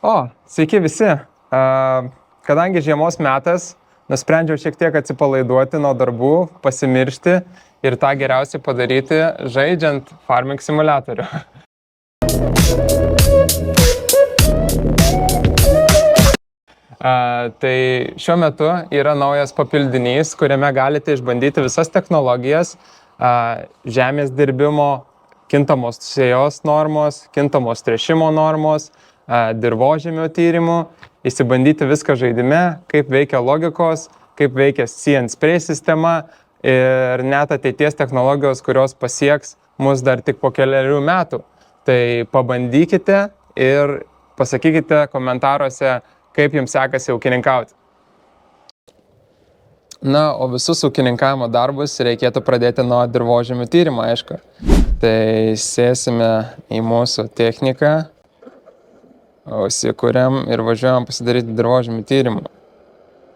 Sveiki visi. Kadangi žiemos metas, nusprendžiau šiek tiek atsipalaiduoti nuo darbų, pasimiršti ir tą geriausiai padaryti žaidžiant farming simuliatorių. Tai šiuo metu yra naujas papildinys, kuriame galite išbandyti visas technologijas, žemės dirbimo, kintamos sėjos normos, kintamos tręšimo normos, dirvožemio tyrimų, įsibandyti viską žaidime, kaip veikia logikos, kaip veikia See and Spray sistema ir net ateities technologijos, kurios pasieks mus dar tik po keliarių metų. Tai pabandykite ir pasakykite komentaruose, kaip jums sekasi ūkininkauti. Na, o visus ūkininkavimo darbus reikėtų pradėti nuo dirvožemio tyrimo, aišku. Tai sėsime į mūsų techniką, įsikuriam ir važiuojam pasidaryti dirvožemio tyrimą.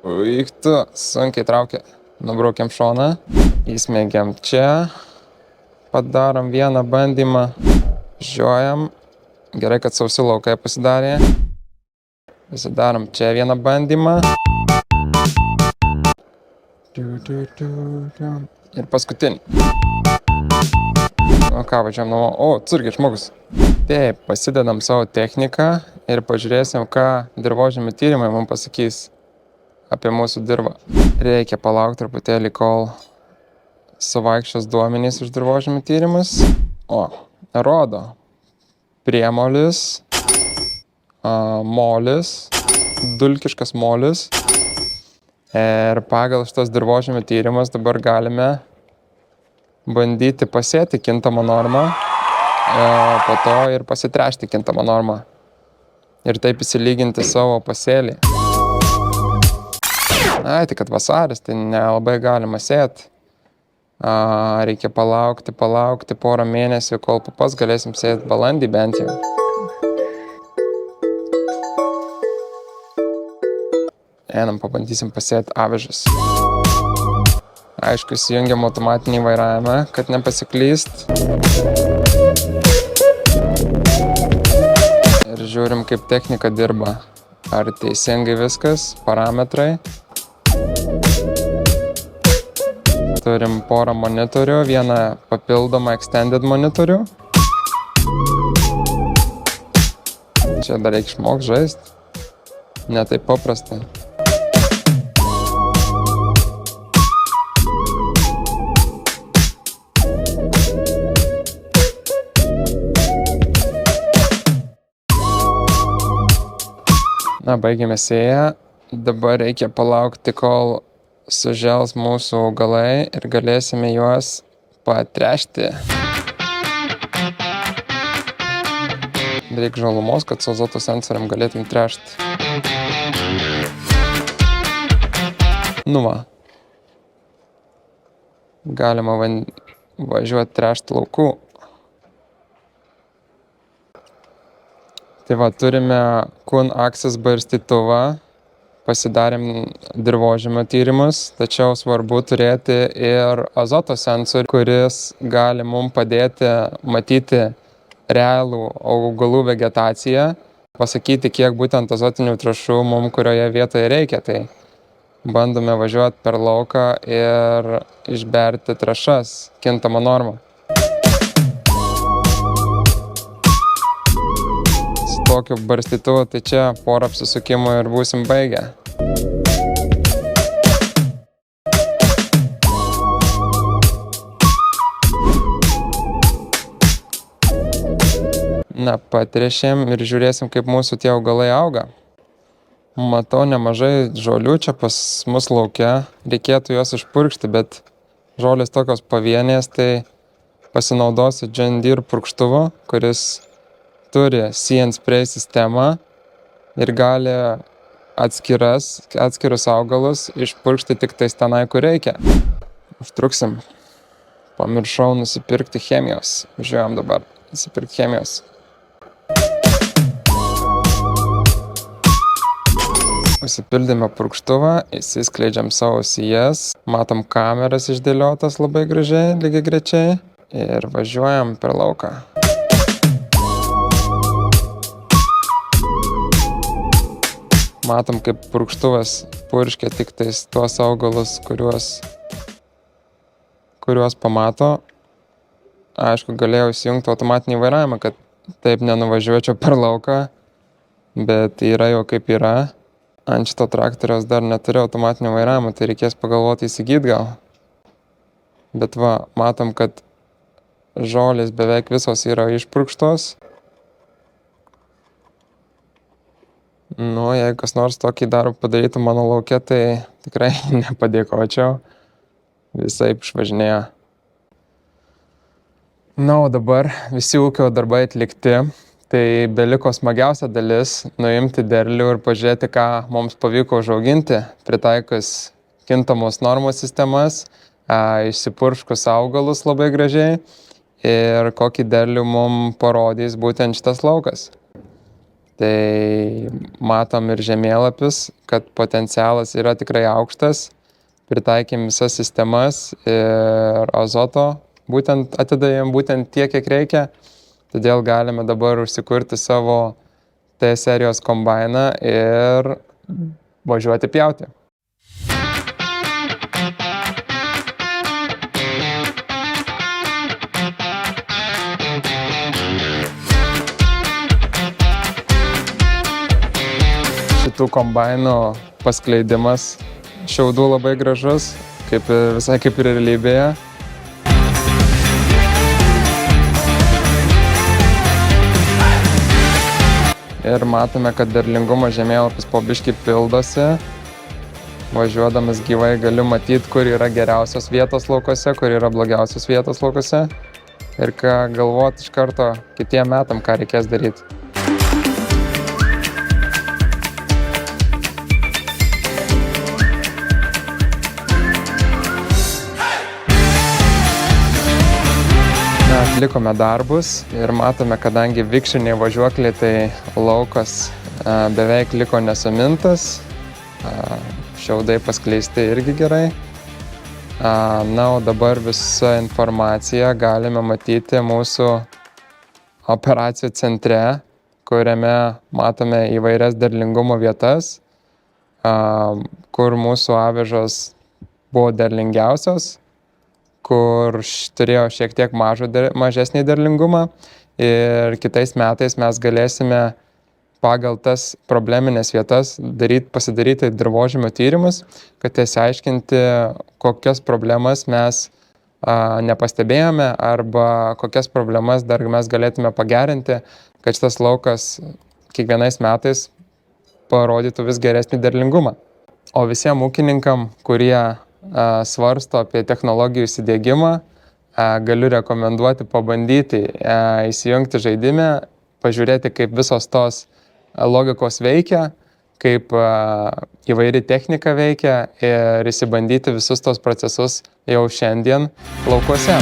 Uiktu, sunkiai traukia. Nubraukiam šoną, įsmeigiam čia, padarom vieną bandymą, žiojam. Gerai, kad sausi laukai pasidarė. Pasidarom čia vieną bandymą. Ir paskutinį. O ką, važiuojam namo? Atsargiai žmogus. Taip, pasidedam savo techniką ir pažiūrėsim, ką dirvožemio tyrimai mums pasakys apie mūsų dirvą. Reikia palaukti truputėlį, kol suvaikščios duomenys iš dirvožemio tyrimus. Rodo priemolis, molis, dulkiškas molis. Ir pagal šitos dirvožemio tyrimus dabar galime bandyti pasėti kintamą normą, po to ir pasitręšti kintamą normą. Ir taip įsilyginti savo pasėlį. Tai kad vasaris, tai nelabai galima sėti. Reikia palaukti porą mėnesių, kol pupas galėsim sėti balandį bent jau. Einam, pabandysim pasėti avižas. Aišku, įsijungiam automatinį vairavimą, kad nepasiklyst. Ir žiūrim, kaip technika dirba. Ar teisingai viskas, parametrai. Turim porą monitorių, vieną papildomą extended monitorių. Čia dar reikia išmokti žaisti. Ne taip paprasta. Baigėme sėją. Dabar reikia palaukti, kol sužels mūsų augalai ir galėsime juos patręšti. Reikia žalumos, kad su azoto sensoriam galėtum tręšti. Galima važiuoti tręšti laukų. Tai turime Kun Axis barstytuvą, pasidarėm dirvožemio tyrimus, tačiau svarbu turėti ir azoto sensorių, kuris gali mums padėti matyti realų augalų vegetaciją, pasakyti, kiek būtent azotinių trąšų mums kurioje vietoje reikia. Tai bandome važiuoti per lauką ir išberti trąšas kintamą normą. Tokiu barstytuvu, tai čia porą apsisukimų ir būsim baigę. Patręšėm ir žiūrėsim, kaip mūsų tie augalai auga. Matau nemažai žolių čia pas mus lauke. Reikėtų juos išpurkšti, bet žolės tokios pavienės, tai pasinaudosiu John Deere purkštuvu, kuris turi See and Spray sistemą ir gali atskirus augalus išpurkšti tik tais tenai, kur reikia. Užtruksim. Pamiršau nusipirkti chemijos. Žiūrėjom dabar nusipirkti chemijos. Užsipildėme purkštuvą, įsiskleidžiam savo sijas, matom kameras išdėliotas labai gražiai, lygiagrečiai ir važiuojam per lauką. matom, kaip purkštuvas purškia tik tais tuos augalus, kuriuos pamato. Aišku, galėjau įsijungti automatinį vairavimą, kad taip nenuvažiuočiau per lauką, bet yra jau kaip yra. Ant šito traktoriaus dar neturiu automatinio vairavimo, tai reikės pagalvoti įsigyti gal. Bet va, matom, kad žolės beveik visos yra išpurkštos. Nu, jeigu kas nors tokį darbą padarytų mano lauke, tai tikrai nepadėkočiau. Visaip išvažinėjo. Na, o dabar visi ūkio darbai atlikti. Tai beliko smagiausia dalis – nuimti derlių ir pažiūrėti, ką mums pavyko užauginti, pritaikius kintamos normos sistemas, išsipurškus augalus labai gražiai ir kokį derlių mums parodys būtent šitas laukas. Tai matom ir žemėlapius, kad potencialas yra tikrai aukštas, pritaikėm visas sistemas ir azoto atidavėm būtent tiek, kiek reikia. Todėl galime dabar užsikurti savo T serijos kombainą ir važiuoti pjauti. Šitų kombainų paskleidimas šiaudų labai gražus, visai kaip ir realybėje. Ir matome, kad derlingumo žemėlapis po biškį pildosi. Važiuodamas gyvai galiu matyti, kur yra geriausios vietos laukose, kur yra blogiausios vietos laukose. Ir ką galvoti iš karto kitiem metam, ką reikės daryti. Atlikome darbus ir matome, kadangi vikšriniai važiuokliai, tai laukas beveik liko nesumintas, šiaudai paskleisti irgi gerai. Na, o dabar visą informaciją galime matyti mūsų operacijų centre, kuriame matome įvairias derlingumo vietas, kur mūsų avižos buvo derlingiausios, kur turėjo šiek tiek mažesnį derlingumą ir kitais metais mes galėsime pagal tas probleminės vietas pasidaryti dirvožemio tyrimus, kad išsiaiškinti, kokias problemas mes nepastebėjome arba kokias problemas dar mes galėtume pagerinti, kad šitas laukas kiekvienais metais parodytų vis geresnį derlingumą. O visiems ūkininkam, kurie svarsto apie technologijų įsidiegimą, galiu rekomenduoti pabandyti įsijungti žaidime, pažiūrėti, kaip visos tos logikos veikia, kaip įvairi technika veikia ir įsibandyti visus tos procesus jau šiandien laukuose.